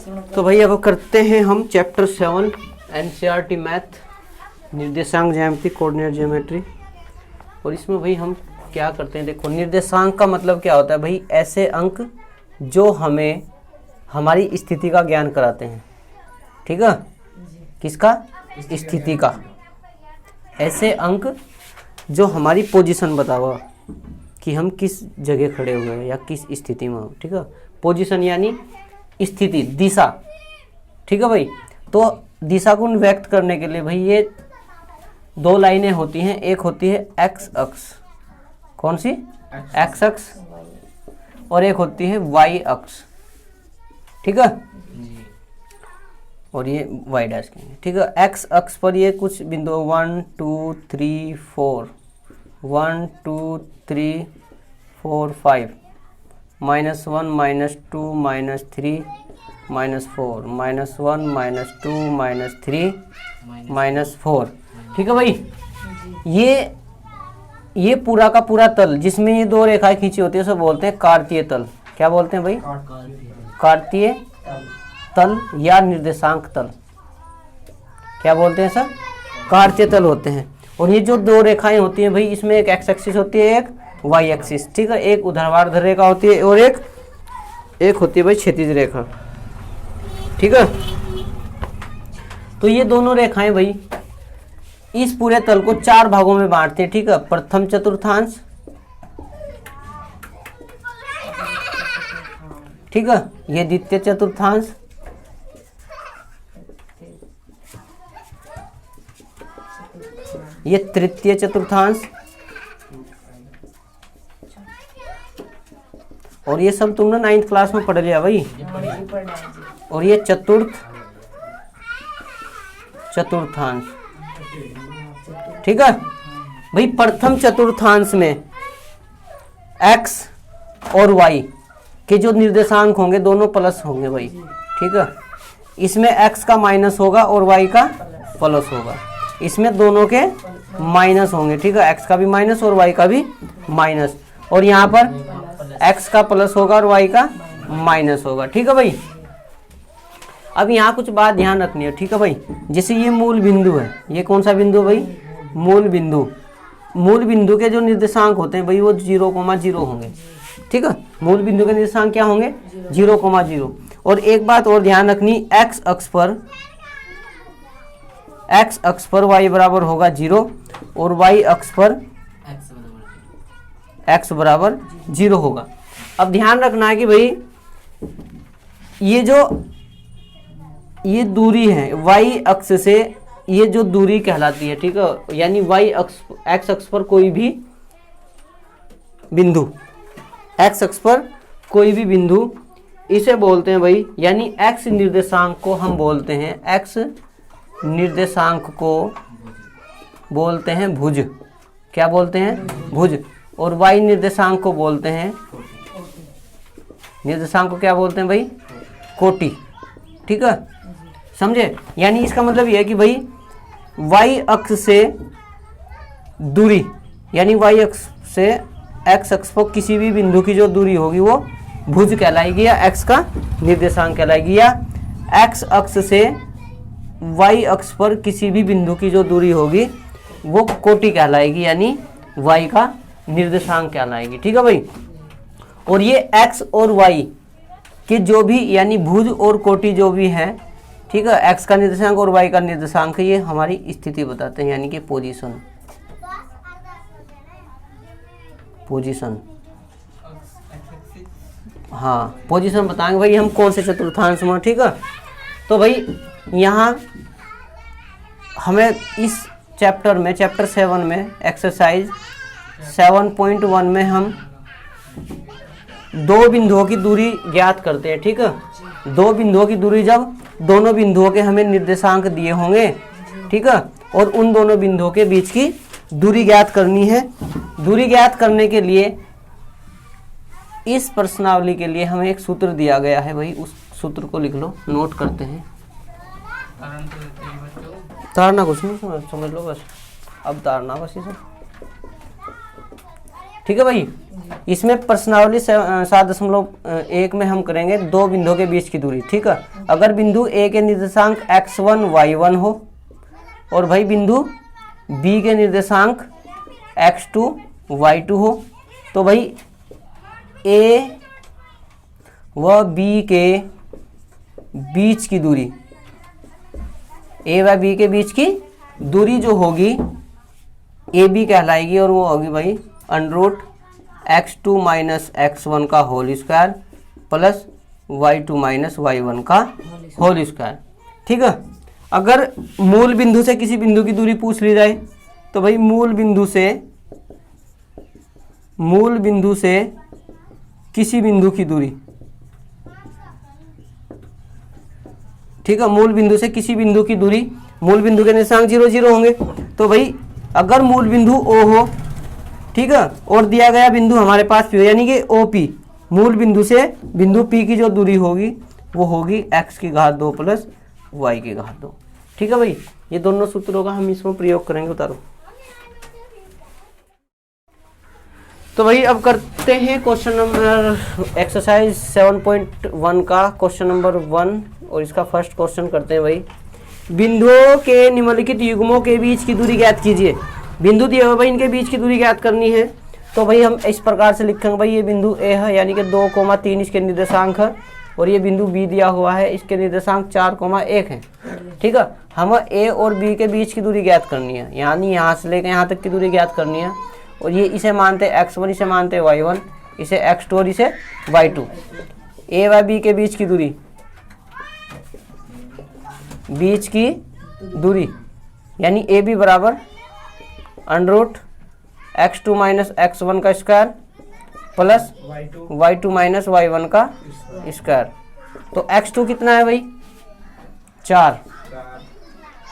तो भाई अब करते हैं हम चैप्टर 7 एनसीईआरटी मैथ, निर्देशांक ज्यामिति, कोऑर्डिनेट ज्योमेट्री। और इसमें भाई हम क्या करते हैं, देखो निर्देशांक का मतलब क्या होता है भाई, ऐसे अंक जो हमें हमारी स्थिति का ज्ञान कराते हैं। ठीक है, किसका? स्थिति का। ऐसे अंक जो हमारी पोजीशन बतावा कि हम किस जगह खड़े हुए हैं या किस स्थिति में हो। ठीक है, पोजीशन यानी स्थिति, दिशा। ठीक है भाई, तो दिशा को व्यक्त करने के लिए भाई ये दो लाइनें होती हैं। एक होती है एक्स अक्ष, कौन सी? एक्स अक्ष, और एक होती है वाई अक्ष। ठीक है, और ये वाई डैश कहेंगे। ठीक है, एक्स अक्ष पर ये कुछ बिंदु 1 2 3 4, 1 2 3 4 5, -1 -2 -3 -4, -1 -2 -3 -4। ठीक है भाई, ये पूरा का पूरा तल जिसमें ये दो रेखाएं खींची होती है उसे बोलते हैं कार्तीय तल। क्या बोलते हैं भाई? कार्तीय तल या निर्देशांक तल। क्या बोलते हैं सर? कार्तीय तल होते हैं। और ये जो दो रेखाएं होती हैं भाई, इसमें एक एक्स एक्सिस होती है, एक वाई एक्सिस। ठीक है, एक ऊर्ध्वाधर रेखा होती है और एक होती है भाई क्षैतिज रेखा। ठीक है, तो ये दोनों रेखाएं भाई इस पूरे तल को 4 भागों में बांटते हैं। ठीक है, प्रथम चतुर्थांश, ठीक है, ये द्वितीय चतुर्थांश, ये तृतीय चतुर्थांश, और ये सब तुमने 9th क्लास में पढ़ लिया भाई। और ये चतुर्थांश। ठीक है भाई, प्रथम चतुर्थांश में x और y के जो निर्देशांक होंगे दोनों प्लस होंगे भाई। ठीक है, इसमें x का माइनस होगा और y का प्लस होगा। इसमें दोनों के माइनस होंगे। ठीक है, x का भी माइनस और y का भी माइनस, और यहाँ पर x का प्लस होगा और y का माइनस होगा। ठीक है भाई, अब यहाँ कुछ बात ध्यान रखनी है। ठीक है भाई, जैसे ये मूल बिंदु है, ये कौन सा बिंदु है भाई? मूल बिंदु। मूल बिंदु के जो निर्देशांक होते हैं भाई वो 0,0 होंगे। ठीक है, मूल बिंदु के निर्देशांक क्या होंगे? 0,0। और एक बात और ध्यान रखनी, x अक्ष पर y बराबर होगा 0 और y अक्ष पर x बराबर 0 होगा। अब ध्यान रखना है कि भाई ये दूरी है y अक्ष से, ये जो दूरी कहलाती है। ठीक है, यानी y अक्ष, x अक्ष पर कोई भी बिंदु, x अक्ष पर कोई भी बिंदु, इसे बोलते हैं भाई, यानी x निर्देशांक को हम बोलते हैं, x निर्देशांक को बोलते हैं भुज। क्या बोलते हैं? भुज। और y निर्देशांक को बोलते हैं, निर्देशांक को क्या बोलते हैं भाई? कोटि। ठीक है, समझे? यानी इसका मतलब यह है कि भाई y अक्ष से दूरी, यानी y अक्ष से x अक्ष पर किसी भी बिंदु की जो दूरी होगी वो भुज कहलाएगी या x का निर्देशांक कहलाएगी, या x अक्ष से y अक्ष पर किसी भी बिंदु की जो दूरी होगी वो कोटि कहलाएगी, यानी y का निर्देशांक कहलाएगी। ठीक है भाई, और ये x और y के जो भी, यानी भुज और कोटि जो भी है, ठीक है, x का निर्देशांक और y का निर्देशांक, ये हमारी स्थिति बताते हैं, यानी कि पोजीशन। हाँ, पोजीशन बताएंगे भाई हम कौन से चतुर्थांश में। ठीक है, तो भाई यहाँ हमें इस चैप्टर में, चैप्टर 7 में एक्सरसाइज 7.1 में हम दो बिंदुओं की दूरी ज्ञात करते हैं। ठीक है, दो बिंदुओं की दूरी, जब दोनों बिंदुओं के हमें निर्देशांक दिए होंगे, ठीक है, और उन दोनों बिंदुओं के बीच की दूरी ज्ञात करनी है। दूरी ज्ञात करने के लिए इस प्रश्नावली के लिए हमें एक सूत्र दिया गया है भाई, उस सूत्र को लिख लो, नोट करते हैं। तारना कुछ नहीं, समझ लो बस, अब तारना बस ये सब। ठीक है भाई, इसमें प्रश्नावली 7.1 में हम करेंगे दो बिंदुओं के बीच की दूरी, ठीक है। अगर बिंदु ए के निर्देशांक x1 y1 हो और भाई बिंदु बी के निर्देशांक x2 y2 हो, तो भाई ए व बी के बीच की दूरी, ए व बी के बीच की दूरी जो होगी ए बी कहलाएगी, और वो होगी भाई अंडर x2 माइनस x1 का whole square plus y2 minus y1 का होल स्क्वायर, ठीक है। अगर मूल बिंदु से किसी बिंदु की दूरी पूछ ली जाए तो भाई मूल बिंदु से किसी बिंदु की दूरी, ठीक है, मूल बिंदु से किसी बिंदु की दूरी, मूल बिंदु के निर्देशांक 0 0 होंगे, तो भाई अगर मूल बिंदु O हो, ठीक है, और दिया गया बिंदु हमारे पास P हो, यानी कि OP, मूल बिंदु से बिंदु P की जो दूरी होगी वो होगी x की घात 2 प्लस y की घात 2, ठीक है भाई। ये दोनों सूत्रों का हम इसमें प्रयोग करेंगे। उतारो। तो भाई अब करते हैं क्वेश्चन नंबर एक्सरसाइज 7.1 का क्वेश्चन नंबर 1, और इसका फर्स्ट क्वेश्चन करते हैं भाई। बिंदुओं के निम्नलिखित युग्मों के बीच की दूरी ज्ञात कीजिए। बिंदु दिए हुए भाई, इनके बीच की दूरी ज्ञात करनी है, तो भाई हम इस प्रकार से लिखेंगे भाई, ये बिंदु ए है यानी कि 2,3 इसके निर्देशांक है, और ये बिंदु बी दिया हुआ है, इसके निर्देशांक 4,1 है, ठीक है। हमें ए और बी के बीच की दूरी ज्ञात करनी है, यानी यहाँ से लेकर यहाँ तक की दूरी ज्ञात करनी है, और ये इसे मानते x1, इसे मानते y1, इसे x2 और इसे y2। ए व बी के बीच की दूरी, यानी ए बी बराबर अंडर x2 माइनस x1 का square plus y2 minus y1 का स्क्वायर। तो x2 कितना है भाई 4,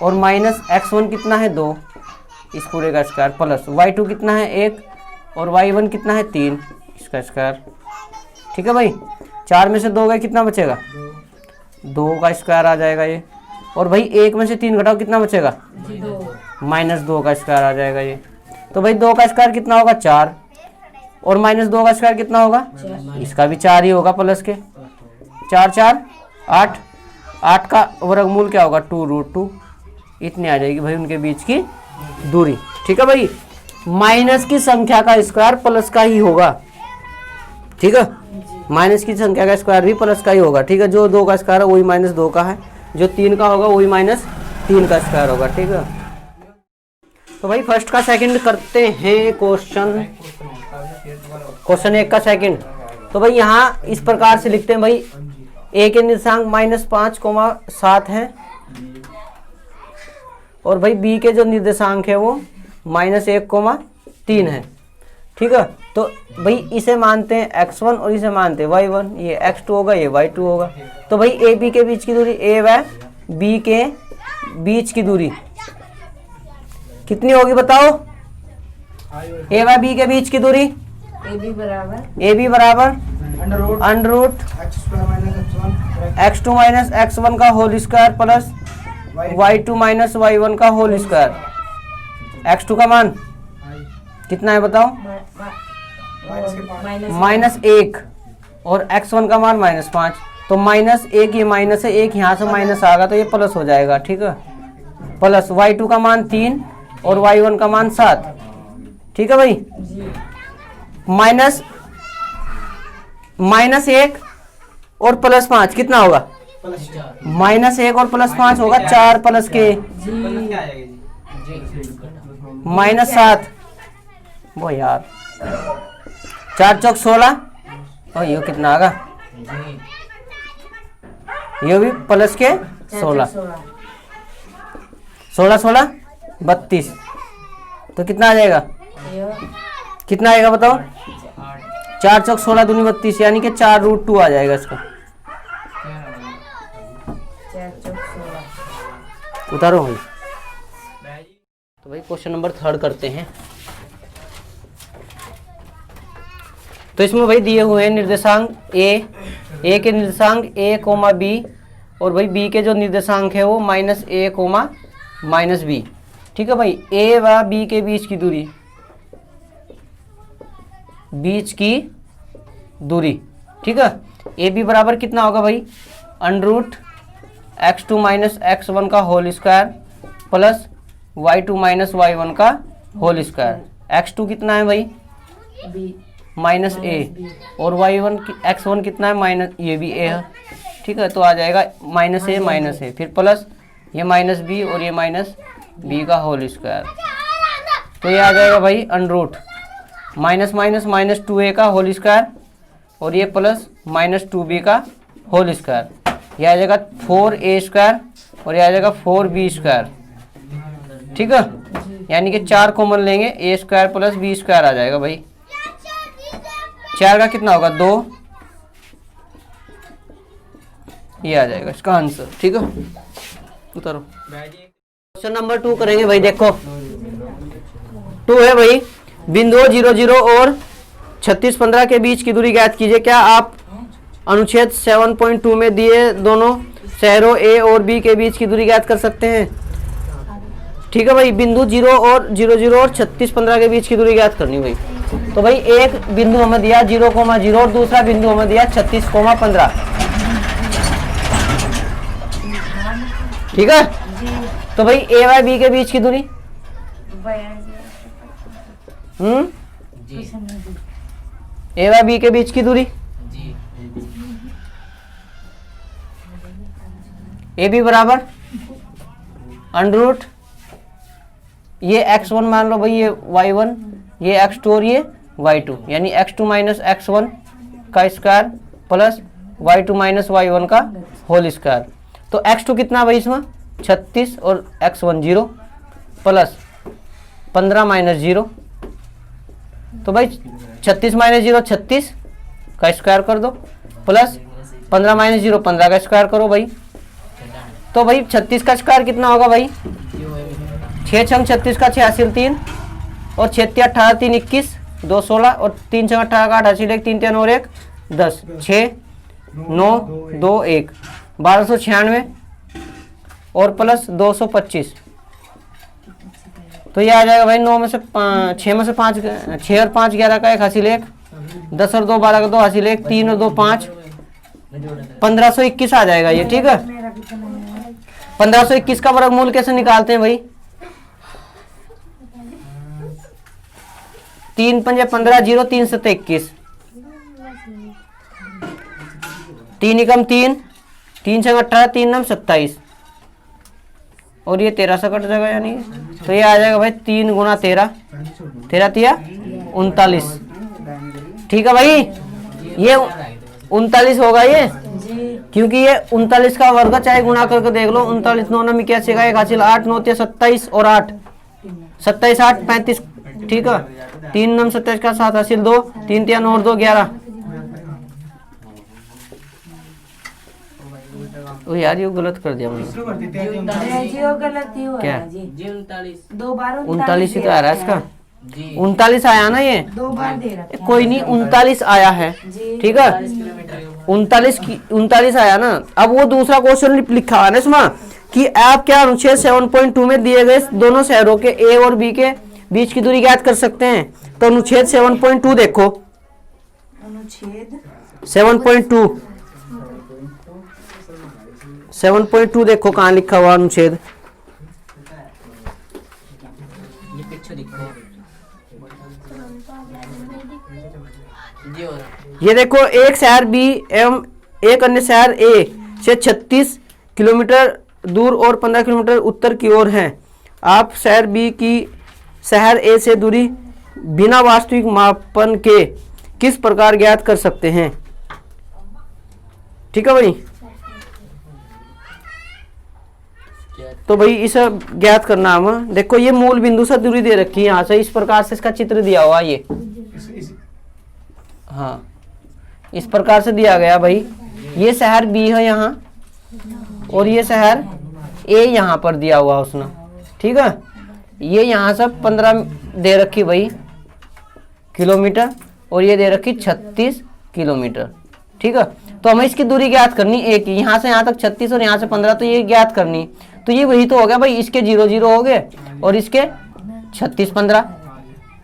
और माइनस x1 कितना है 2, इस पूरे का स्क्वायर, प्लस y2 कितना है 1, और y1 कितना है 3, इसका स्क्वायर, ठीक है भाई। 4 में से 2 गए, कितना बचेगा 2 का स्क्वायर आ जाएगा ये, और भाई 1 में से 3 घटाओ, कितना बचेगा -2 का स्क्वायर आ जाएगा ये। तो भाई 2 का स्क्वायर कितना होगा 4, और -2 का स्क्वायर कितना होगा, इसका भी 4 ही होगा, प्लस के 4 4 8, 8 का वर्गमूल क्या होगा 2√2, इतनी आ जाएगी भाई उनके बीच की दूरी, ठीक है भाई। माइनस की संख्या का स्क्वायर प्लस का ही होगा, ठीक है, माइनस की संख्या का स्क्वायर भी प्लस का ही होगा, ठीक है। जो 2 का स्क्वायर है वही -2 का है, जो 3 का होगा वही -3 का स्क्वायर होगा, ठीक है। तो भाई फर्स्ट का सेकंड करते हैं क्वेश्चन 1 का सेकंड। तो भाई यहाँ इस प्रकार से लिखते हैं भाई, ए के निर्देशांक -5,7 है, और भाई बी के जो निर्देशांक है वो -1,3 है, ठीक है। तो भाई इसे मानते हैं x1 और इसे मानते हैं y1, ये x2 होगा, ये y2 होगा। तो भाई ए बी के बीच की दूरी, ए व बी के बीच की दूरी कितनी होगी बताओ, ए व बी के बीच की दूरी ए बी बराबर अंडर x2 माइनस x1 का whole square plus y2 minus y1 का होल स्क्वायर। x2 का मान कितना है बताओ, -1, और x1 का मान -5, तो -1 ये माइनस है, 1 यहाँ से माइनस आएगा तो ये प्लस हो जाएगा, ठीक है, प्लस y2 का मान 3 और y1 का मान 7, ठीक है भाई। -1 और +5 कितना होगा, -1 और +5 होगा 4 प्लस के -7, वो यार 4 चौक 16, और ये कितना आएगा, ये भी प्लस के 16, 16 32, तो कितना आ जाएगा, कितना आएगा बताओ, 4 चौक 16 दूनी 32, यानी कि 4√2 आ जाएगा इसका। उतारो भाई। तो भाई क्वेश्चन नंबर 3 करते हैं। तो इसमें भाई दिए हुए हैं निर्देशांक ए के निर्देशांक a, b, और भाई b के जो निर्देशांक है वो -a, -b, ठीक है भाई। a व b के बीच की दूरी, बीच की दूरी। ठीक है, ए बी बराबर कितना होगा भाई, अंडर x2 माइनस x1 का whole square plus y2 minus y1 का होल स्क्वायर। x2 कितना है भाई, माइनस ए, और y1 x1 कितना है माइनस, ये भी ए है। ठीक है, तो आ जाएगा माइनस ए फिर प्लस ये माइनस बी और ये माइनस बी का होल स्क्वायर। तो ये आ जाएगा भाई under minus minus minus 2a का होल स्क्वायर और ये प्लस माइनस 2b का होल स्क्वायर। ये आ जाएगा 4a स्क्वायर और ये आ जाएगा 4b स्क्वायर। ठीक है, यानी कि 4 कॉमन लेंगे, a square plus b square आ जाएगा भाई। 4 का कितना होगा 2, ये आ जाएगा इसका आंसर। ठीक है, उतारो। क्वेश्चन नंबर 2 करेंगे भाई। देखो 2 है भाई, बिंदुओं 0 0 और 36 15 के बीच की दूरी ज्ञात कीजिए। क्या आप अनुच्छेद 7.2 में दिए दोनों शहरों ए और बी के बीच की दूरी ज्ञात कर सकते हैं? ठीक है भाई, बिंदु 0 और 0 0 और 36 15 के बीच की दूरी ज्ञात करनी भाई। तो भाई एक बिंदु हमें दिया 0,0 और दूसरा बिंदु हमें दिया 36,15। ठीक है, तो भाई ए वाई बी के बीच की दूरी ए वाई बी के बीच की दूरी ए बी बराबर अंडर ये x1 मान लो भाई, ये y1, ये x2 और ये y2, यानी x2 माइनस x1 का square plus y2 minus y1 का होल स्क्वायर। तो x2 कितना भाई इसमें 36 और x1 0 प्लस 15 माइनस 0। तो भाई 36 माइनस 0 36 का स्क्वायर कर दो प्लस 15 माइनस 0 15 का स्क्वायर करो भाई। तो भाई 36 का स्क्वायर कितना होगा भाई, 6 छंग 36 का 86 3 और 6 18 3 21 2 16 और 3 छंग 18 का 88 1 3 3 और 1 10 6 9 2 1 1296 और प्लस 225। तो ये आ जाएगा भाई 9 में से 6 में से 5 6 और 5 11 का 1 हासिल 1 10 और 2 12 का 2 हासिल 1 3 और 2 5 1521 आ जाएगा ये। ठीक है, 1521 का वर्गमूल कैसे निकालते हैं भाई, 3 पंजे 15 0 3 7 21 3 एकम 3 3 छंग 18 3 नम 27 और ये 13 से कट जाएगा, यानी तो ये आ जाएगा भाई 3 गुना 13 13 तिया 39। ठीक है भाई, ये 39 होगा ये, क्योंकि ये 39 का वर्ग, चाहे गुणा करके देख लो। 39 9 नम 81 का 1 हासिल 8 9 27 और 8 27 8 35। ठीक है, 3 नम 27 का 7 हासिल 2 3 3 9 और 2 11। ओ यार ये गलत कर दिया मैंने, क्या 39 ही तो आ रहा है इसका, 39 आया ना ये, कोई नहीं 39 आया है। ठीक है, 39 आया ना। अब वो दूसरा क्वेश्चन लिखा है ना इसमें कि आप क्या अनुच्छेद 7.2 में दिए गए दोनों शहरों के ए और बी के बीच की दूरी ज्ञात कर सकते हैं? तो अनुच्छेद 7.2 देखो, अनुच्छेद 7.2 देखो कहाँ लिखा हुआ अनुच्छेद। ये देखो, एक शहर बी एवं एक अन्य शहर ए से 36 किलोमीटर दूर और 15 किलोमीटर उत्तर की ओर है। आप शहर बी की शहर ए से दूरी बिना वास्तविक मापन के किस प्रकार ज्ञात कर सकते हैं? ठीक है भाई, तो भाई इसे ज्ञात करना हम देखो, ये मूल बिंदु से दूरी दे रखी है यहाँ से, इस प्रकार से इसका चित्र दिया हुआ ये, हाँ इस प्रकार से दिया गया भाई। ये शहर बी है यहाँ और ये शहर ए यहाँ पर दिया हुआ उसने। ठीक है, ये यहाँ से 15 दे रखी भाई किलोमीटर और ये दे रखी 36 किलोमीटर। ठीक है, तो हमें इसकी दूरी ज्ञात करनी एक, यहाँ से यहाँ तक 36 और यहाँ से 15, तो ये ज्ञात करनी। तो ये वही तो हो गया भाई, इसके 0 0 हो गए और इसके 36 15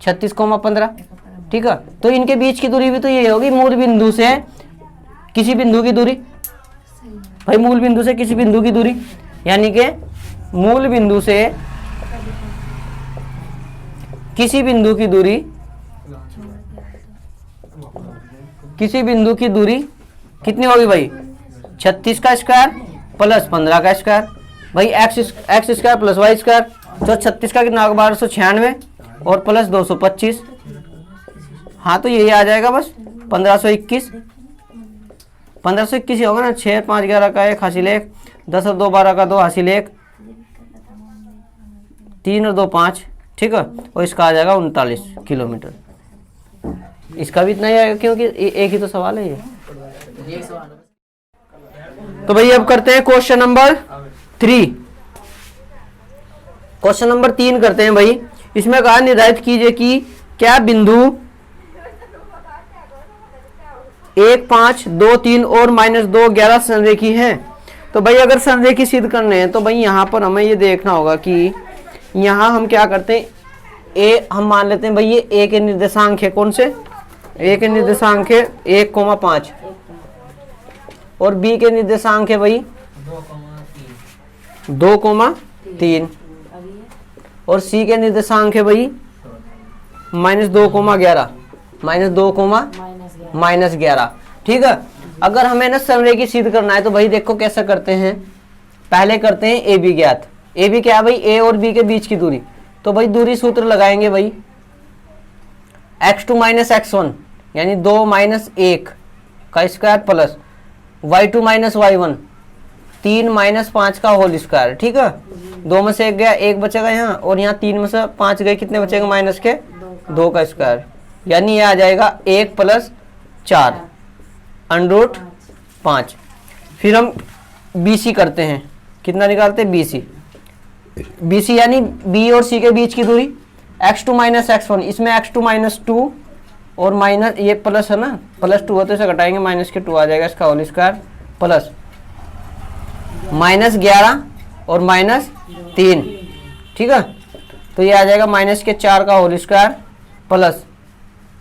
36,15। ठीक है। तो इनके बीच की दूरी भी तो ये होगी, मूल बिंदु से किसी बिंदु की दूरी, भाई मूल बिंदु से किसी बिंदु की दूरी, यानी कि मूल बिंदु से किसी बिंदु की दूरी, किसी बिंदु की दूरी कितनी होगी भाई, 36 का स्क्वायर प्लस 15 का स्क्वायर, भाई x square plus y square, तो 36 का कितना होगा 1296 और प्लस 225, हाँ तो यही आ जाएगा बस 1521, 1521 ही होगा ना। 6 5 11 का 1 हासिल 1, 10 और 2 12 का 2 हासिल 1, 3 और 2 5, ठीक है। और इसका आ जाएगा 39 किलोमीटर। इसका भी इतना ही आएगा क्योंकि एक ही तो सवाल है ये। तो भाई अब करते हैं क्वेश्चन नंबर 3। क्वेश्चन नंबर 3 करते हैं भाई। इसमें कहा निर्धारित कीजिए कि क्या बिंदु 1 5 2 3 और -2 11 संरेखी है। तो भाई अगर संरेखी सिद्ध करने हैं तो भाई यहाँ पर हमें ये देखना होगा कि यहाँ हम क्या करते हैं, ए हम मान लेते हैं भाई ये ए के निर्देशांक है, कौन से, ए के निर्देशांक है 1,5 और बी के निर्देशांक है भाई 2,3 और सी के निर्देशांक है भाई -2,11 -2,-11, ठीक है। अगर हमें ना संरेखी सिद्ध करना है तो भाई देखो कैसा करते हैं, पहले करते हैं ए बी ज्ञात। ए बी क्या है भाई, ए और बी के बीच की दूरी, तो भाई दूरी सूत्र लगाएंगे भाई x2 - x1 यानी 2 - 1 का स्क्वायर प्लस y2 - y1 3 - 5 का होल स्क्वायर, ठीक है। 2 में से 1 गया, 1 बचेगा यहाँ, और यहाँ 3 में से 5 गए, कितने बचेगा माइनस के 2 का स्क्वायर, यानी ये आ जाएगा 1 + 4 √5। फिर हम BC करते हैं, कितना निकालते हैं BC यानी B और C के बीच की दूरी x2 - x1, इसमें x2 - 2 और माइनस ये प्लस है ना, +2 होते से घटाएंगे माइनस के 2 आ जाएगा, इसका होल स्क्वायर प्लस -11 और -3, ठीक है। तो ये आ जाएगा -4 का होल स्क्वायर प्लस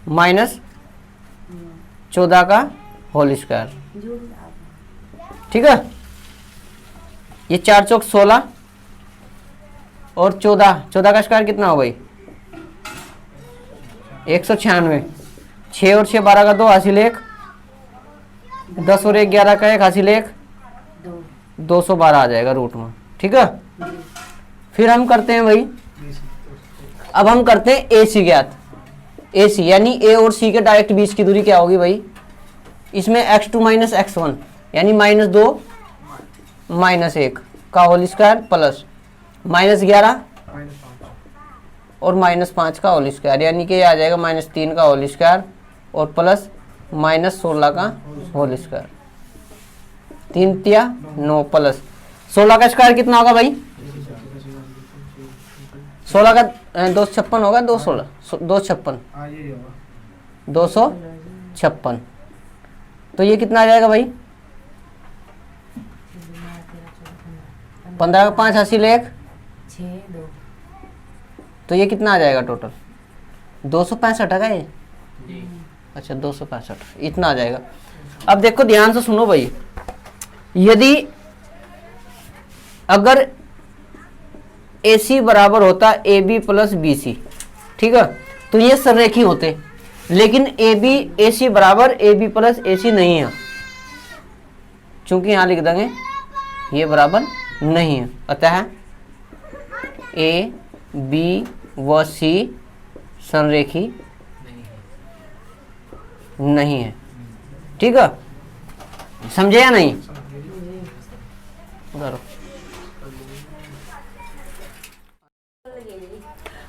-14 का होल स्क्वायर, ठीक है। ये 4 चौक 16 और 14 का स्क्वायर कितना हो भाई 196, 6 और 6 12 का 2 हासिल 1, 10 और 1 11 का 1 हासिल 1, 212 आ जाएगा रूट में, ठीक है। फिर हम करते हैं भाई, अब हम करते हैं AC ज्ञात। AC यानी A और C के डायरेक्ट बीच की दूरी क्या होगी भाई, इसमें x2 - x1 यानी -2 -1 का होल स्क्वायर प्लस -11 और -5 का होल स्क्वायर, यानी कि ये आ जाएगा -3 का होल स्क्वायर और प्लस -16 का होल स्क्वायर, 3 तिया 9 प्लस 16 का स्क्वायर कितना होगा भाई, 16 का 256 होगा, 256, तो ये कितना आ जाएगा भाई 15 का 5 हासिल 1, तो ये कितना आ जाएगा टोटल 265 है ये, अच्छा 265 इतना आ जाएगा। अब देखो ध्यान से सुनो भाई, यदि अगर AC बराबर होता AB + BC, ठीक है, तो ये संरेखी होते, लेकिन AC बराबर AB + AC नहीं है, चूंकि यहां लिख देंगे ये बराबर नहीं है, अतः A B व C संरेखी नहीं है, ठीक है, समझे या नहीं।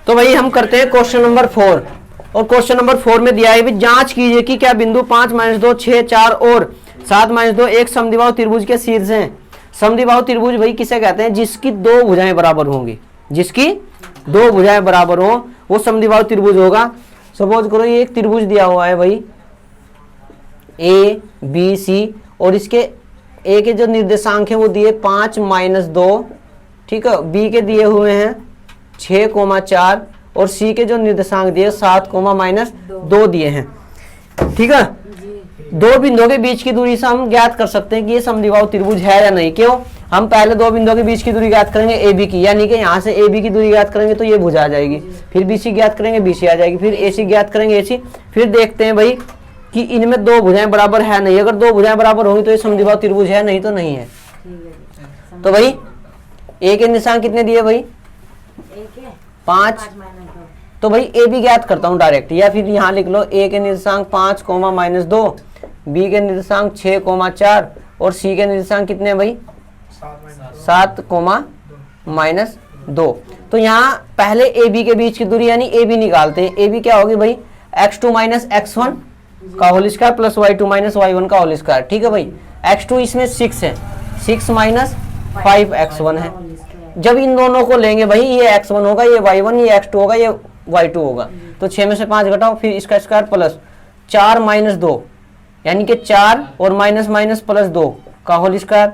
तो भाई हम करते हैं क्वेश्चन नंबर 4, और क्वेश्चन नंबर 4 में दिया है भी जांच कीजिए कि क्या बिंदु 5 - 2 6 4 और 7 - 2 एक समद्विबाहु त्रिभुज के शीर्ष हैं। समद्विबाहु त्रिभुज भाई किसे कहते हैं, जिसकी 2 भुजाएं बराबर होंगी, जिसकी 2 भुजाएं बराबर हो वो समद्विबाहु त्रिभुज होगा। सपोज करो ये एक त्रिभुज दिया हुआ है भाई ABC, और इसके A के जो निर्देशांक है वो दिए 5 - 2, ठीक है, B के दिए हुए हैं 6,4 और C के जो निर्देशांक दिए 7, 2 दिए हैं, ठीक है। दो बिंदुओं के बीच की दूरी से हम ज्ञात कर सकते हैं कि ये समद्विबाहु त्रिभुज है या नहीं। क्यों? हम पहले दो बिंदुओं के बीच की दूरी ज्ञात करेंगे ए बी की, यानी कि यहाँ से ए बी की दूरी ज्ञात करेंगे तो ये भुज आ जाएगी, फिर बी सी ज्ञात करेंगे बी सी आ जाएगी, फिर ए सी ज्ञात करेंगे ए सी। फिर देखते हैं भाई कि इनमें दो भुजाएं बराबर है नहीं, अगर दो भुजाएं बराबर होंगी तो ये समद्विबाहु त्रिभुज है, नहीं तो नहीं है। तो भाई ए के निर्देशांक कितने दिए भाई? 5। तो भाई ए बी ज्ञात करता हूँ डायरेक्ट, या फिर यहाँ लिख लो ए के निर्देशांक 5, -2, बी के निर्देशांक 6, 4 और सी के निर्देशांक कितने भाई? 7, -2। तो यहाँ पहले ए बी के बीच की दूरी यानी ए बी निकालते हैं। ए बी क्या होगी भाई? x2 - x1 का whole square plus y2 - y1 का होल स्क्वायर, ठीक है भाई। x2 इसमें 6 है, 6 - 5x1 है। जब इन दोनों को लेंगे भाई, ये x1 होगा, ये y1, ये x2 होगा, ये y2 होगा, तो 6 में से 5 घटाओ, फिर इसका स्क्वायर प्लस 4 - 2 यानी कि 4 और माइनस माइनस प्लस 2 का होल स्क्वायर,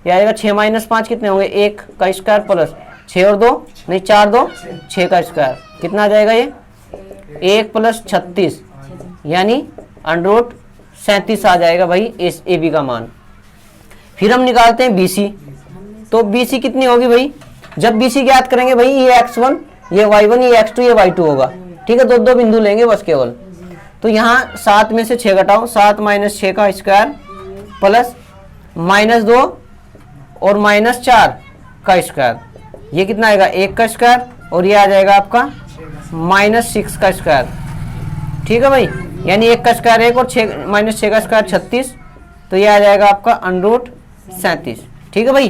ये आएगा 6 - 5 कितने होंगे? 1 का स्क्वायर प्लस 6 और 2 नहीं 4 2 6 का स्क्वायर, कितना आ जाएगा ये? 1 + 36 यानी √37 आ जाएगा भाई इस ए बी का मान। फिर हम निकालते हैं बी सी। तो बी सी कितनी होगी भाई? जब बी सी ज्ञात करेंगे भाई, ये x1, ये y1, ये x2, ये y2 होगा, ठीक है। दो बिंदु लेंगे बस केवल। तो यहाँ 7 में से 6 घटाओ, 7 - 6 का स्क्वायर प्लस -2 और -4 का स्क्वायर, ये कितना आएगा? 1 का स्क्वायर, और ये आ जाएगा आपका -6 का स्क्वायर, ठीक है भाई। यानी 1 का स्क्वायर 1 और 6 का स्क्वायर 36, तो ये आ जाएगा आपका √37, ठीक है भाई।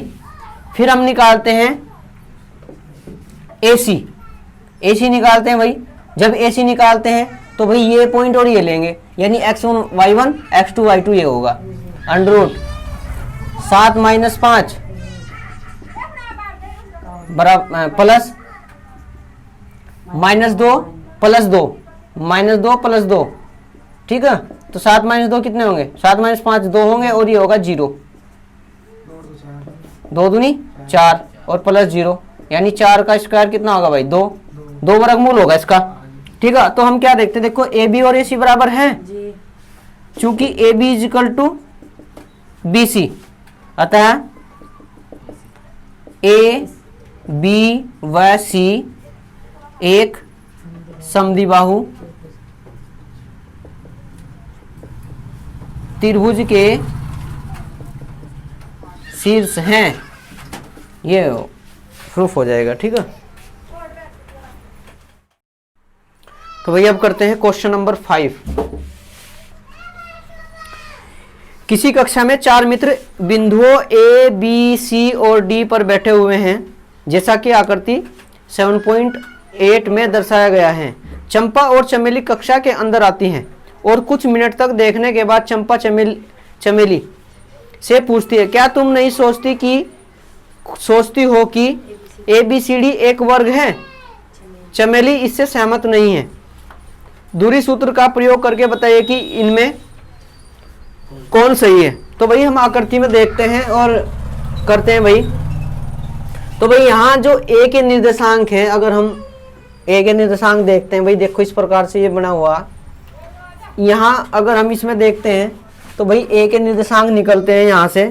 फिर हम निकालते हैं ए सी। ए सी निकालते हैं भाई। जब ए सी निकालते हैं तो भाई ये पॉइंट और ये लेंगे, यानी x1 y1 x2 y2 ये होगा, √7 - 5 बराबर प्लस -2 + 2 -2 + 2, ठीक है। तो 7 - 2 कितने होंगे? 7 - 5 2 होंगे, और ये होगा 0, 2 दूनी 4 और प्लस 0, यानी 4 का स्क्वायर कितना होगा भाई? 2 वर्गमूल होगा इसका, ठीक है। तो हम क्या देखते हैं, देखो ए बी और ए सी बराबर हैं, चूंकि ए बी = बी सी, अतः ए बी व सी एक समद्विबाहु त्रिभुज के शीर्ष हैं, ये प्रूफ हो जाएगा, ठीक है। तो भैया अब करते हैं क्वेश्चन नंबर 5। किसी कक्षा में 4 मित्र बिंदुओं ए बी सी और डी पर बैठे हुए हैं, जैसा कि आकृति 7.8 में दर्शाया गया है। चंपा और चमेली कक्षा के अंदर आती हैं और कुछ मिनट तक देखने के बाद चंपा चमेली से पूछती है, क्या तुम नहीं सोचती हो कि ए बी सी डी एक वर्ग है? चमेली इससे सहमत नहीं है। दूरी सूत्र का प्रयोग करके बताइए कि इनमें कौन सही है। तो भाई हम आकृति में देखते हैं और करते हैं भाई। तो भाई यहाँ जो ए के निर्देशांक है, अगर हम ए के निर्देशांक देखते हैं भाई, देखो इस प्रकार से ये बना हुआ। यहाँ अगर हम इसमें देखते हैं तो भाई ए के निर्देशांक निकलते हैं यहाँ से।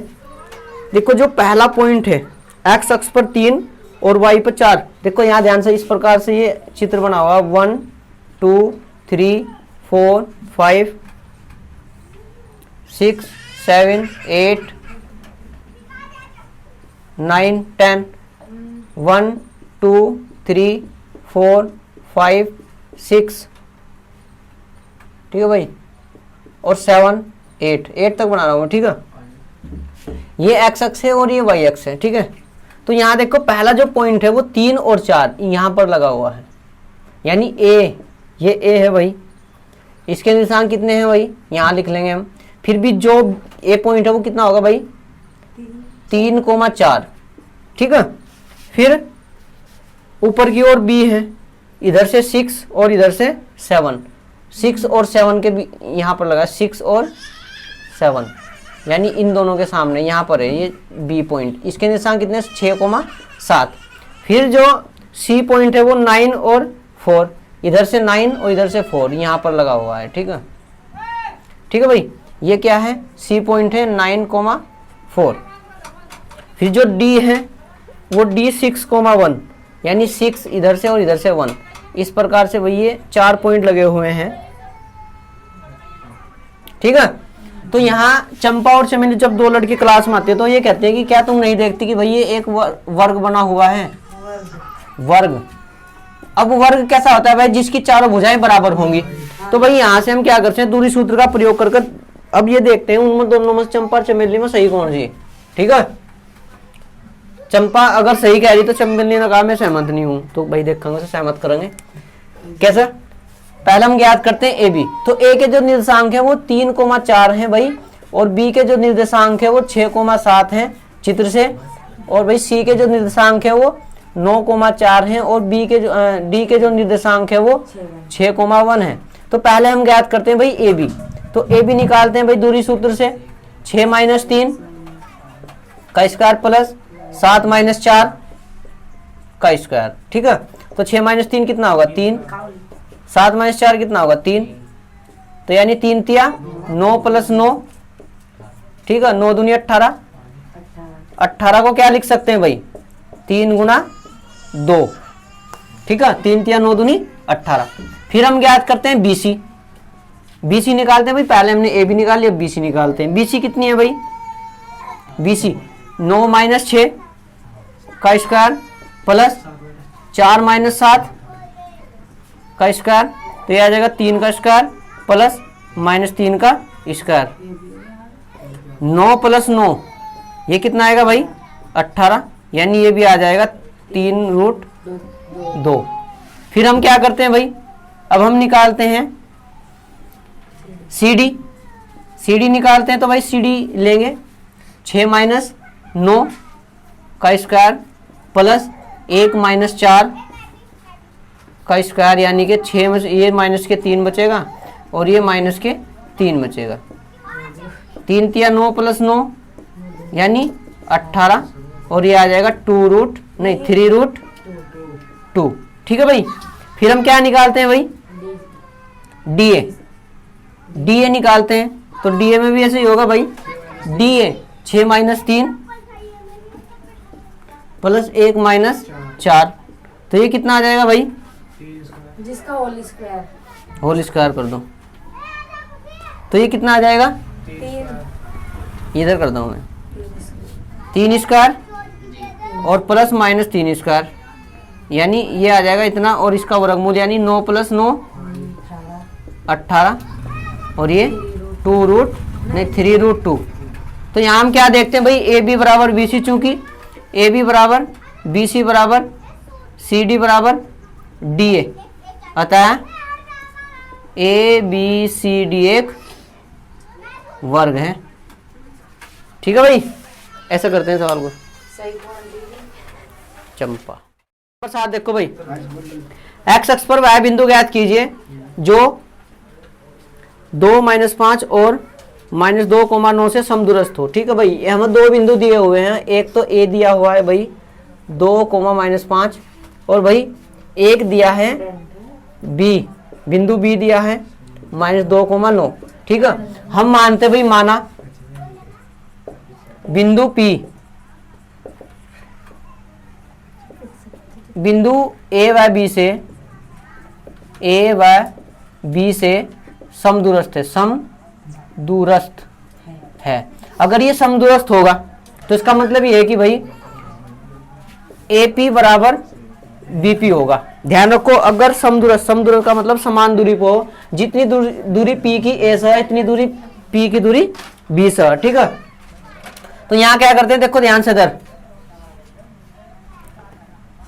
देखो जो पहला पॉइंट है, एक्स अक्ष पर 3 और वाई पर 4। देखो यहाँ ध्यान से इस प्रकार से ये चित्र बना हुआ, 1 2 3 4 5 6 7 8 9 10 1 2 3 4 5 6, ठीक है भाई, और 7 8 तक बना रहा हूँ, ठीक है। ये एक्स अक्ष है और ये वाई अक्ष है, ठीक है। तो यहाँ देखो पहला जो पॉइंट है वो 3 और 4 यहाँ पर लगा हुआ है, यानी ए, ये ए है भाई। इसके निशान कितने हैं भाई? यहाँ लिख लेंगे हम। फिर भी जो ए पॉइंट है वो कितना होगा भाई? 3,4, ठीक है। फिर ऊपर की ओर बी है, इधर से 6 और इधर से 7, 6 और 7 के भी यहाँ पर लगा, 6 और 7, यानी इन दोनों के सामने यहाँ पर है ये बी पॉइंट। इसके निशान कितने? 6,7। फिर जो सी पॉइंट है वो 9 और 4, इधर से 9 और इधर से 4 यहाँ पर लगा हुआ है। ठीक है, ठीक है भाई, ये क्या है, सी पॉइंट है 9,4। फिर जो डी है वो डी 6,1, यानी 6 इधर से और इधर से 1। इस प्रकार से भाई ये 4 पॉइंट लगे हुए हैं। ठीक है, तो यहाँ चंपा और चमेली जब दो लड़के क्लास में आते हैं तो ये कहते हैं कि क्या तुम नहीं देखती कि भाई ये एक वर्ग बना हुआ है, वर्ग। अब वर्ग कैसा होता है भाई, जिसकी चारों भुजाएं बराबर होंगी। तो भाई यहाँ से हम क्या करते हैं, दूरी सूत्र का प्रयोग कर कर अब ये देखते हैं उनमें दोनों में चंपा और चमेली में सही कौन सी। ठीक है, चंपा अगर सही कह रही तो चमेली ने कहा मैं सहमत नहीं हूं, तो भाई देखेंगे उसे सहमत करेंगे कैसा। पहले हम ज्ञात करते हैं ए बी। तो ए के जो निर्देशांक है वो 3,4 है भाई, और बी के जो निर्देशांक है वो 6,7 है चित्र से, और भाई सी के जो निर्देशांक है वो 9,4 है, और बी के जो डी के जो निर्देशांक है वो 6,1 है। तो पहले हम ज्ञात करते हैं भाई ए बी। तो ए बी निकालते हैं भाई दूरी सूत्र से, 6 - 3 का स्क्वायर प्लस 7 - 4 का स्क्वायर। ठीक है, तो 6 - 3 कितना होगा 3, 7 - 4 कितना होगा 3, तो यानी 3 तिया 9 + 9। ठीक है, 9 दूनी 18, 18 को क्या लिख सकते हैं भाई 3 × 2। ठीक है, 3 तिया 9 दूनी 18। फिर हम ज्ञात करते हैं बीसी। बीसी निकालते हैं भाई, पहले हमने ए बी निकाल लिया, बीसी निकालते हैं। बीसी कितनी है भाई, बीसी 9 - 6 का स्क्वायर प्लस 4 - 7 का स्क्वायर, तो यह आ जाएगा 3 का स्क्वायर प्लस -3 का स्क्वायर। 9 + 9 ये कितना आएगा भाई 18, यानी ये भी आ जाएगा 3√2। फिर हम क्या करते हैं भाई, अब हम निकालते हैं सी डी। सी डी निकालते हैं तो भाई सी डी लेंगे 6 - 9 का स्क्वायर प्लस 1 - 4 का स्क्वायर, यानी कि 6 में ये माइनस के 3 बचेगा और ये माइनस के 3 बचेगा। 3 तिया 9 + 9 यानी 18, और ये आ जाएगा 3√2। ठीक है भाई, फिर हम क्या निकालते हैं भाई डी ए। डी ए निकालते हैं तो डी ए में भी ऐसे ही होगा भाई, डी ए 6 - 3 प्लस 1 - 4, तो ये कितना आ जाएगा भाई, जिसका होल स्क्वायर, होल स्क्वायर कर दो, तो ये कितना आ जाएगा 3 इधर कर दूं मैं 3 स्क्वायर और प्लस -3 स्क्वायर, यानी ये आ जाएगा इतना, और इसका वर्गमूल यानी 9 + 9 18, और ये 3√2। तो यहाँ हम क्या देखते हैं भाई, ए बी बराबर बी सी, चूंकि ए बी बराबर बी सी बराबर सी डी बराबर डी ए, अतः ए बी सी डी एक वर्ग है। ठीक है भाई, ऐसा करते हैं सवाल को। सही कौन दी? चंपा पर साथ देखो भाई, एक्स अक्ष पर वह बिंदु ज्ञात कीजिए जो 2 - 5 और -2,9 से समदूरस्थ हो। ठीक है भाई, ये हमें दो बिंदु दिए हुए हैं, एक तो ए दिया हुआ है भाई 2, -5, और भाई एक दिया है बी, बिंदु बी दिया है -2,9। ठीक है, हम मानते भाई, माना बिंदु पी, बिंदु ए व बी से समदूरस्थ है, समदूरस्थ है। अगर ये समदूरस्थ होगा तो इसका मतलब ये है कि भाई ए पी बराबर बी पी होगा। ध्यान रखो, अगर समदूरस्थ, समदूरस्थ का मतलब समान दूरी पर हो, जितनी दूरी पी की ए से है इतनी दूरी पी की दूरी बी से है। ठीक है, तो यहां क्या करते हैं, देखो ध्यान से इधर,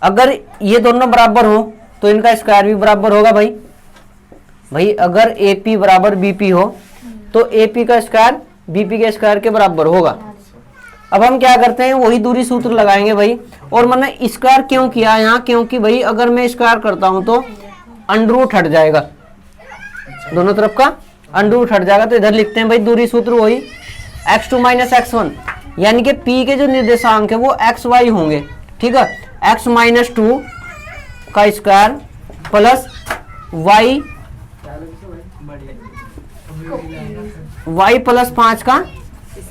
अगर ये दोनों बराबर हो तो इनका स्क्वायर भी बराबर होगा भाई। भाई अगर ए पी बराबर बी पी हो तो ए पी का स्क्वायर बी पी के स्क्वायर के बराबर होगा। अब हम क्या करते हैं, वही दूरी सूत्र लगाएंगे भाई। और मैंने स्क्वायर क्यों किया यहाँ, क्योंकि भाई अगर मैं स्क्वायर करता हूं तो अंडर हट जाएगा, दोनों तरफ का अंडर हट जाएगा। तो इधर लिखते हैं भाई दूरी सूत्र वही x2 - x1, यानी कि p के जो निर्देशांक है वो xy होंगे। ठीक है, x - 2 का स्क्वायर प्लस वाई प्लस 5 का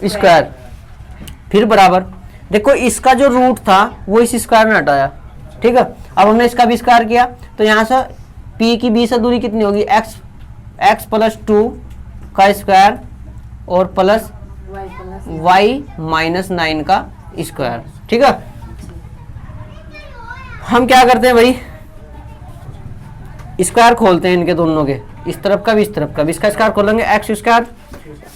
स्क्वायर, फिर बराबर, देखो इसका जो रूट था वो इस स्क्वायर में हटाया, ठीक है। अब हमने इसका भी स्क्वायर किया तो यहाँ से p की b से दूरी कितनी होगी, x प्लस 2 का स्क्वायर और प्लस y माइनस 9 का स्क्वायर, ठीक है। हम क्या करते हैं भाई, स्क्वायर खोलते हैं इनके दोनों के, इस तरफ का भी इस तरफ का भी, इसका स्क्वायर खोलेंगे एक्स स्क्वायर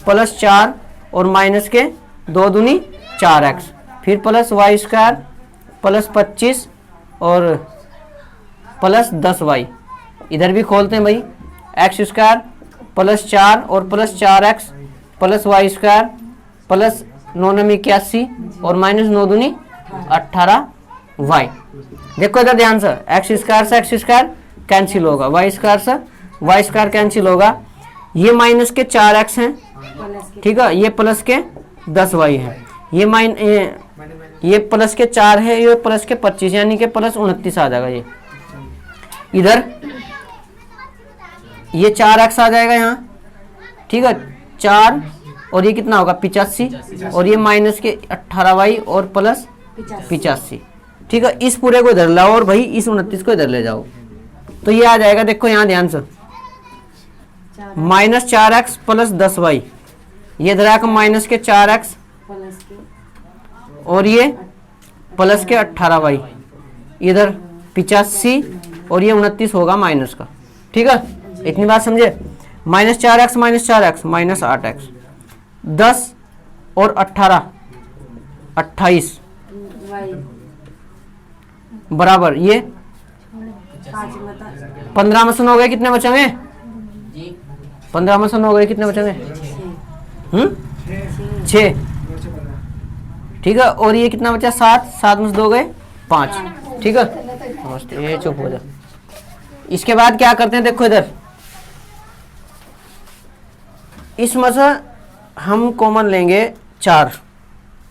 प्लस 4 और माइनस के 2 दूनी 4x, फिर प्लस वाई स्क्वायर प्लस 25 और प्लस 10y, इधर भी खोलते हैं भाई, एक्स स्क्वायर प्लस 4 और plus 4x plus y square plus 9 81 और माइनस 9 दूनी 18y। देखो इधर ध्यान से, एक्स स्क्वायर कैंसिल होगा, वाई स्क्वायर कैंसिल होगा, ये माइनस के 4x हैं, ठीक है, ये प्लस के 10y है, ये प्लस के 4 है, ये प्लस के 25 यानी कि प्लस 29 आ जाएगा। ये इधर ये 4x आ जाएगा यहाँ, ठीक है, 4 और ये कितना होगा 85 और ये माइनस के 18y और प्लस 85, ठीक है। इस पूरे को इधर लाओ और भाई इस 29 को इधर ले जाओ तो ये आ जाएगा, देखो यहाँ ध्यान से, माइनस 4x प्लस 10y, ये इधर आकर माइनस के 4x और ये प्लस के 18y, इधर 85 और ये 29 होगा माइनस का, ठीक है। इतनी बात समझे, माइनस 4x माइनस 8x, 10 और 18 28 बराबर, ये 15 में से हो गए, कितने बचेंगे 15 में से हो गए, कितने बचेंगे 6, ठीक है। और ये कितना बचा 7 में से 2 गए 5, ठीक है। ये चुप हो जा। इसके बाद क्या करते हैं, देखो इधर इसमें से हम कॉमन लेंगे 4,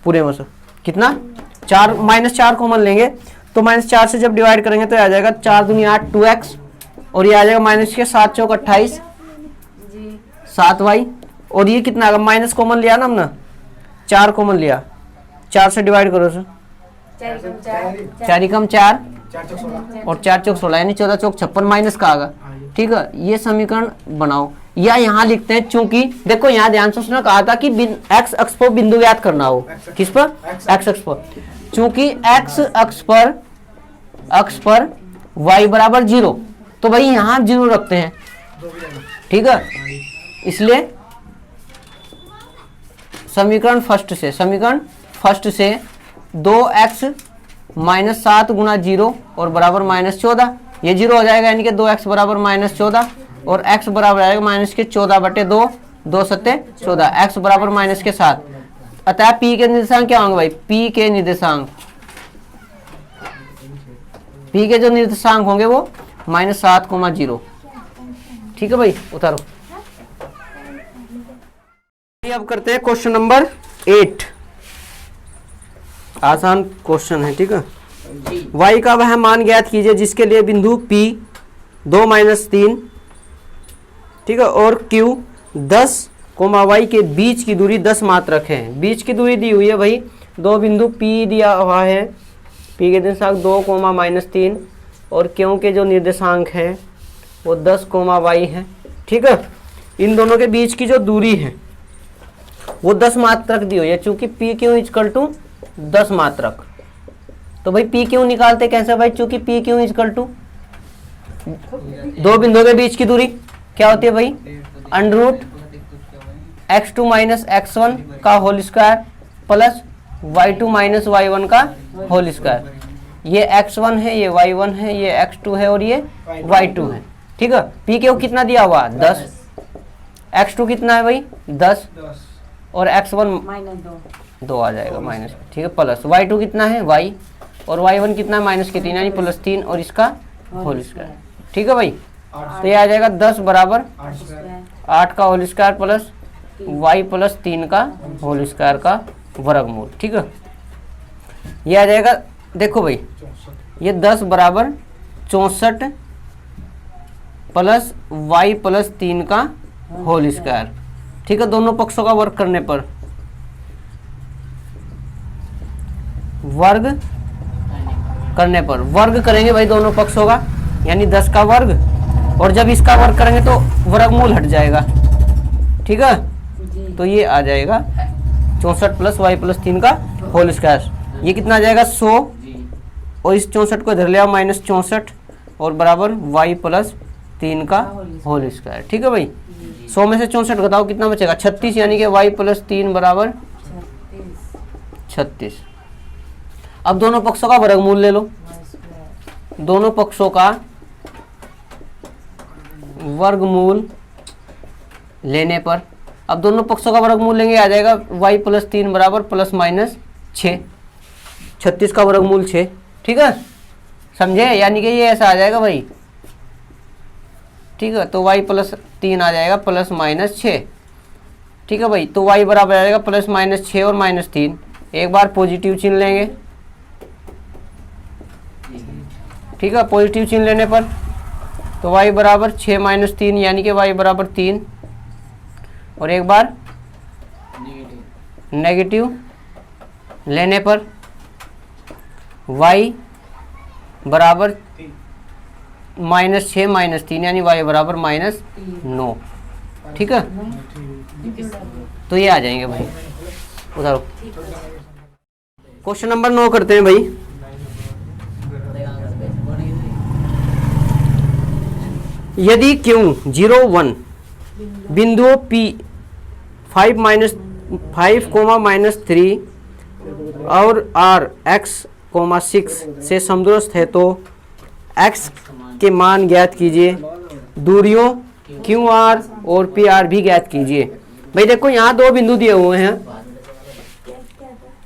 पूरे में से कितना 4, माइनस 4 कॉमन लेंगे तो माइनस 4 से जब डिवाइड करेंगे तो आ जाएगा 4 दूनी 8 2x और ये आ जाएगा माइनस के 7 चौक 28 7y और ये कितना आएगा, माइनस कॉमन लिया ना हमने, 4 कॉमन लिया, 4 से डिवाइड करो सर, 4 कम 4 और 4 चौक 16 यानी 14 चौक 56 माइनस का आएगा, ठीक है। ये समीकरण बनाओ या यहाँ लिखते हैं, चूंकि देखो यहाँ ध्यान से उसने कहा था कि एक्स अक्ष पर बिंदु ज्ञात करना हो, किस पर, एक्स अक्ष पर, चूंकि एक्स अक्ष पर y बराबर 0 तो भाई यहाँ 0 रखते हैं, ठीक है। इसलिए समीकरण फर्स्ट से 2x माइनस 7 गुना 0 और बराबर माइनस 14, ये 0 हो जाएगा यानी कि 2x बराबर माइनस 14 और x बराबर आएगा माइनस के 14/2, 2 सत्ते 14, x बराबर माइनस के 7। अतः p के निर्देशांक क्या होंगे भाई, p के जो निर्देशांक होंगे वो -7,0, ठीक है भाई, उतारो। अब करते हैं क्वेश्चन नंबर 8, आसान क्वेश्चन है, ठीक है। y का वह मान ज्ञात कीजिए जिसके लिए बिंदु P 2 - 3, ठीक है, और Q 10, y के बीच की दूरी 10 मात्रक है। बीच की दूरी दी हुई है भाई, दो बिंदु P दिया हुआ है, P के निर्देशांक 2, -3 और Q के जो निर्देशांक है वो 10, y है, ठीक है। इन दोनों के बीच की जो दूरी है वो 10 मात्रक दी हुई है, चूंकि PQ = 10 मात्रक। तो भाई PQ निकालते कैसे भाई, चूंकि PQ = दो बिंदुओं के बीच की दूरी क्या होती है भाई, √x2 - x1 का whole square plus y2 - y1 का होल स्क्वायर। ये x1 है, ये y1 है, ये x2 है और ये y2 है, ठीक है। PQ कितना दिया हुआ 10, x2 कितना है भाई 10 और x1 -2 आ जाएगा माइनस, ठीक है, प्लस y2 कितना है y और y1 कितना है -3 यानी +3 और इसका होल स्क्वायर, ठीक है भाई। तो ये आ जाएगा 10 बराबर 8 का होल स्क्वायर प्लस y + 3 का होल स्क्वायर का वर्गमूल, ठीक है। ये आ जाएगा, देखो भाई ये 10 बराबर 64 प्लस वाई प्लस 3 का होल स्क्वायर। ठीक है, दोनों पक्षों का वर्ग करने पर वर्ग करेंगे भाई दोनों पक्षों का, यानी 10 का वर्ग, और जब इसका वर्ग करेंगे तो वर्गमूल हट जाएगा। ठीक है, तो ये आ जाएगा 64 प्लस वाई प्लस 3 का होल स्क्वायर। ये कितना आ जाएगा 100, और इस 64 को इधर ले आओ माइनस 64, और बराबर वाई प्लस 3 का होल स्क्वायर। ठीक है भाई, 100 में से 64 घटाओ कितना बचेगा 36, यानी कि वाई प्लस 3 बराबर 36। अब दोनों पक्षों का वर्गमूल ले लो। दोनों पक्षों का वर्गमूल लेने पर, अब दोनों पक्षों का वर्गमूल लेंगे, आ जाएगा y प्लस 3 बराबर प्लस माइनस 6। 36 का वर्गमूल 6। ठीक है, समझे, यानी कि ये ऐसा आ जाएगा भाई। ठीक है, तो y प्लस 3 आ जाएगा प्लस माइनस 6। ठीक है भाई, तो y बराबर आ जाएगा प्लस माइनस 6 और माइनस 3। एक बार पॉजिटिव चिन्ह लेंगे। ठीक है, पॉजिटिव चिन्ह लेने पर तो y बराबर 6 माइनस 3, यानी कि y बराबर 3, और एक बार नेगेटिव लेने पर y बराबर माइनस 6 माइनस 3, यानी y बराबर माइनस 9। ठीक है, तो ये आ जाएंगे भाई। उधर क्वेश्चन नंबर 9 करते हैं भाई। यदि क्यों 0 1 बिंदुओं P 5 माइनस 3 और R x 6 से समदूरस्थ है तो x के मान ज्ञात कीजिए। दूरियों QR और PR भी ज्ञात कीजिए। भाई देखो यहाँ दो बिंदु दिए हुए हैं,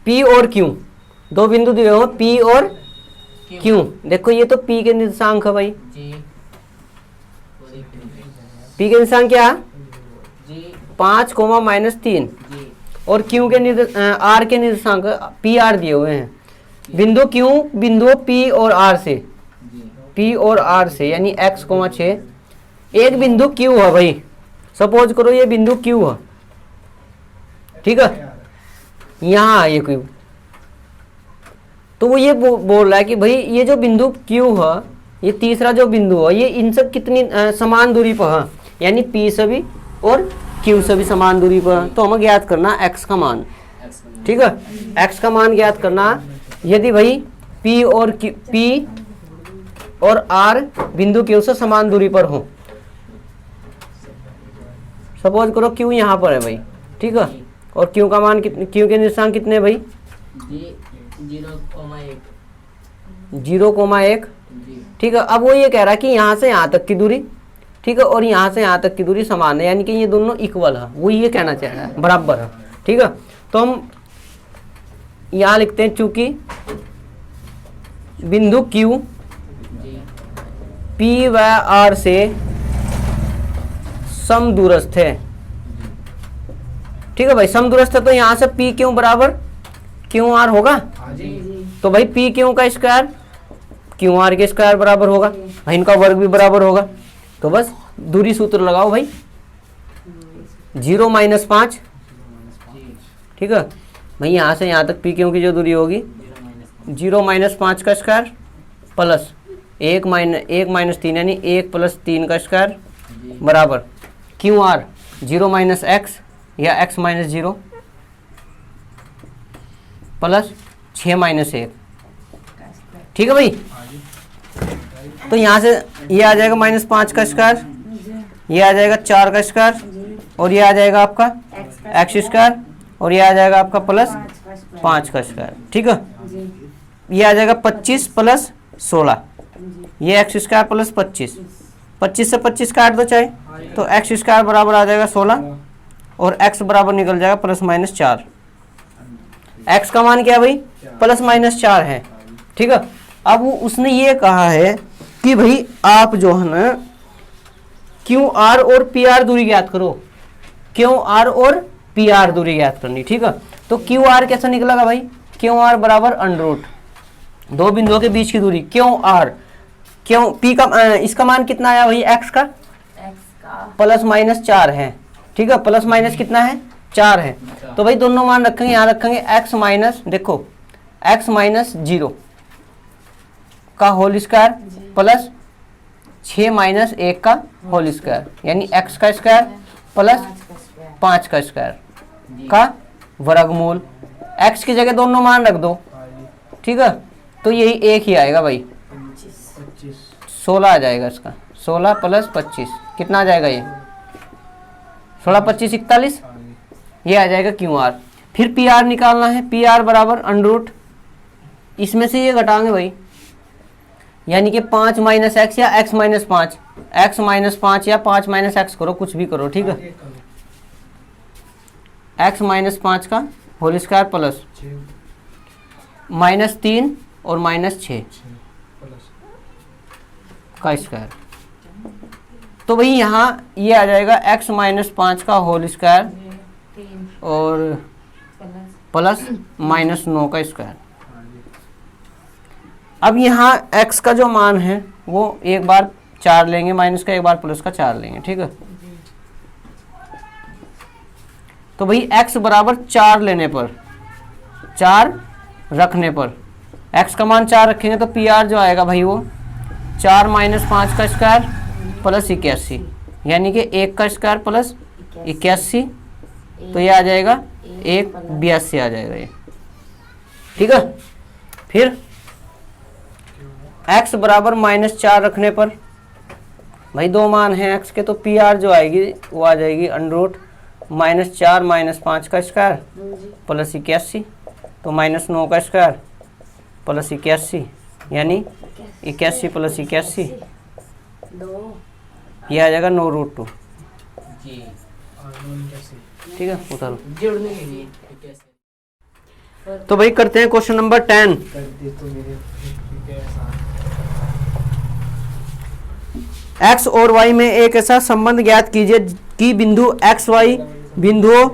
P और Q। दो बिंदु दिए हुए हैं P और Q। देखो ये तो P के निर्देशांक है भाई। P के निर्देशांक क्या है 5 माइनस 3, और Q के R के निर्देशांक PR दिए हुए हैं। बिंदु Q बिंदु P और R से, P और R से, यानी x 6। एक बिंदु Q है भाई, सपोज करो ये बिंदु Q है। ठीक है, यहाँ है ये Q, तो वो ये बोल रहा है कि भाई ये जो बिंदु Q है, ये तीसरा जो बिंदु है, ये इनसे कितनी समान दूरी पर है, यानी P से भी और Q से भी समान दूरी पर है। तो हमें ज्ञात करना x का मान। ठीक है, x का मान ज्ञात करना। यदि भाई P और R बिंदु Q से समान दूरी पर हो, सपोज करो Q यहाँ पर है भाई। ठीक है, और Q का मान कितने, Q के निर्देशांक कितने भाई 0,1। ठीक है, अब वो ये कह रहा है कि यहाँ से यहाँ तक की दूरी, ठीक है, और यहाँ से यहाँ तक की दूरी समान है, यानी कि ये दोनों इक्वल है, वो ये कहना चाह रहा है, बराबर है। ठीक है, तो हम यहाँ लिखते हैं चूंकि बिंदु Q P व R से समदूरस्थ है। ठीक है भाई, समदूरस्थ है तो यहाँ से P Q बराबर QR होगा। तो भाई P Q का स्क्वायर QR के स्क्वायर बराबर होगा, भाई इनका वर्ग भी बराबर होगा। तो बस दूरी सूत्र लगाओ भाई, 0 माइनस 5। ठीक है भाई, यहाँ से यहाँ तक P Q की जो दूरी होगी 0 माइनस 5 का स्क्वायर प्लस 1 माइनस 3, यानी 1 प्लस 3 का स्क्वायर बराबर QR 0 माइनस x या x माइनस 0 प्लस 6 माइनस 1। ठीक है भाई, तो यहाँ से ये आ जाएगा माइनस 5 का स्क्वायर, ये आ जाएगा 4 का स्क्वायर, और ये आ जाएगा आपका x स्क्वायर, और ये आ जाएगा आपका प्लस 5 का स्क्वायर। ठीक है, ये आ जाएगा 25 प्लस 16, ये x स्क्वायर प्लस 25 से 25 काट दो चाहे, तो x स्क्वायर बराबर आ जाएगा 16, और x बराबर निकल जाएगा प्लस माइनस 4। x का मान क्या है भाई प्लस माइनस 4 है। ठीक है, अब उसने ये कहा है कि भाई आप जो है ना QR और PR दूरी ज्ञात करो, QR और PR दूरी ज्ञात करनी। ठीक है, तो QR कैसा निकलेगा भाई, QR बराबर अंडर दो बिंदुओं के बीच की दूरी, क्यों P का इसका मान कितना आया भाई x का प्लस माइनस 4 है, ठीक है। प्लस माइनस कितना है, 4 है। तो भाई दोनों मान रखेंगे, यहाँ रखेंगे x माइनस, देखो x माइनस 0 का होल स्क्वायर प्लस 6 माइनस 1 का होल स्क्वायर, यानी x का स्क्वायर प्लस 5 का स्क्वायर का वर्गमूल। x की जगह दोनों मान रख दो, ठीक है। तो यही एक ही आएगा भाई, 16 आ जाएगा इसका। 16 प्लस 25 कितना आ जाएगा, ये 16 25 41, ये आ जाएगा QR। फिर PR निकालना है, PR बराबर अंडर, इसमें से ये घटाएंगे भाई, यानी कि 5 माइनस एक्स या x माइनस 5, x माइनस 5 या 5 माइनस एक्स करो, कुछ भी करो, ठीक है। x माइनस 5 का होल स्क्वायर प्लस माइनस 3 और माइनस 6 का स्क्वायर। तो भाई यहाँ ये आ जाएगा x माइनस 5 का होल स्क्वायर और प्लस माइनस 9 का स्क्वायर। अब यहाँ x का जो मान है वो एक बार 4 लेंगे माइनस का, एक बार प्लस का 4 लेंगे, ठीक है। तो भाई x बराबर 4 लेने पर, 4 रखने पर, x का मान 4 रखेंगे तो PR जो आएगा भाई वो 4 माइनस 5 का स्क्वायर प्लस 81, यानी कि 1 का स्क्वायर प्लस 81, तो ये आ जाएगा 182 आ जाएगा ये, ठीक है। फिर x बराबर माइनस 4 रखने पर, भाई दो मान हैं x के, तो PR जो आएगी वो आ जाएगी अंडर माइनस 4 माइनस 5 का स्क्वायर प्लस 81, तो माइनस 9 का स्क्वायर प्लस 81, यानी 81 प्लस 81, ये आ जाएगा 9√2, ठीक है। उतारो। तो भाई करते हैं क्वेश्चन नंबर 10। x और y में एक ऐसा संबंध ज्ञात कीजिए कि बिंदु x y बिंदुओं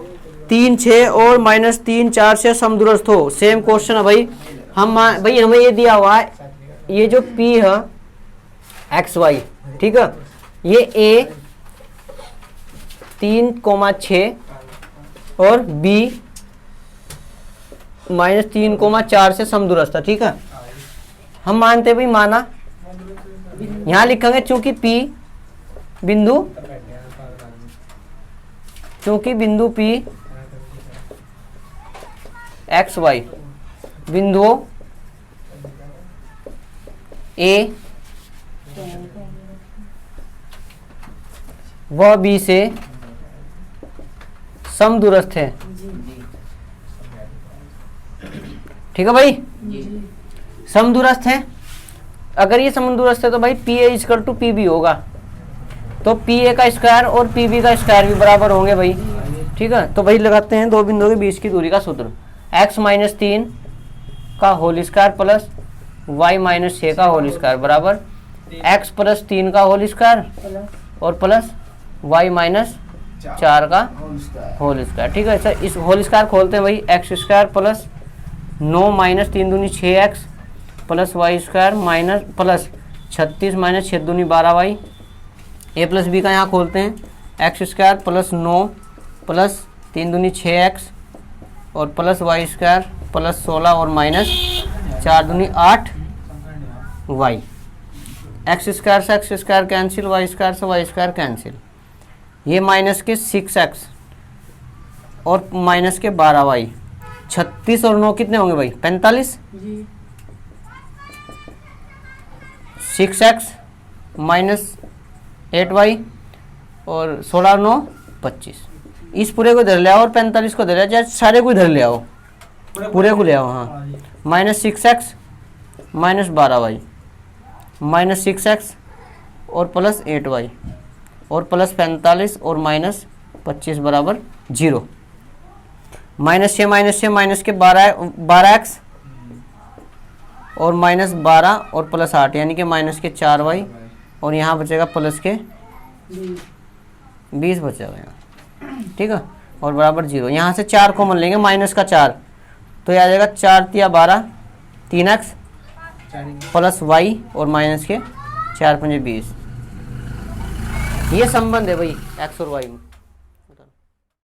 3 6 और माइनस 3 4 से समदूरस्थ हो। सेम क्वेश्चन है भाई, भाई हमें ये दिया हुआ है, ये जो P है एक्स वाई, ठीक है, ये A 3,6 और B माइनस 3,4 से समदूरस्थ है, ठीक है। हम मानते भाई, माना, यहाँ लिखेंगे चूंकि P बिंदु, चूंकि बिंदु P एक्स वाई बिंदुओं A व B से समदूरस्थ है, ठीक है भाई, समदूरस्थ है। अगर ये समदूरस्थ है तो भाई P A equal to P B होगा, तो पी ए का स्क्वायर और पी बी का स्क्वायर भी बराबर होंगे भाई, ठीक है। तो भाई लगाते हैं दो बिंदुओं के बीच की दूरी का सूत्र, x माइनस 3 का whole square plus y minus 6 का होल स्क्वायर बराबर x प्लस 3 का होल स्क्वायर और प्लस y माइनस 4 का होल स्क्वायर, ठीक है। सर इस होल स्क्वायर खोलते हैं भाई, एक्स स्क्वायर प्लस 9 माइनस 3 दूनी 6x plus y square minus plus 36 minus 6 दूनी 12y, ए प्लस बी का यहाँ खोलते हैं, एक्स स्क्वायर प्लस 9 प्लस 3 दूनी 6x और प्लस वाई स्क्वायर प्लस 16 और माइनस 4 दूनी 8y, एक्स स्क्वायर से x square cancel, y square से वाई स्क्वायर कैंसिल, ये माइनस के 6x और माइनस के 12y, 36 और 9 कितने होंगे भाई 45, 6x माइनस 8y और 16 और 9 25, इस पूरे को धर ले आओ और 45 को धर ले आओ, चाहे सारे को धर ले आओ, पूरे को ले आओ, हाँ, minus 6x minus 12y minus 6x और प्लस 8y और प्लस 45 और माइनस 25 बराबर 0, माइनस 6 माइनस के 12x और माइनस 12 और प्लस 8 यानी कि माइनस के 4y और यहाँ बचेगा प्लस के 20 बचेगा यहाँ, ठीक है, और बराबर 0। यहाँ से 4 कॉमन लेंगे, माइनस का 4, तो यह आ जाएगा 4 तिया 12, 3x प्लस y और माइनस के 4 पंजे 20, ये संबंध है भाई एक्स और वाई में।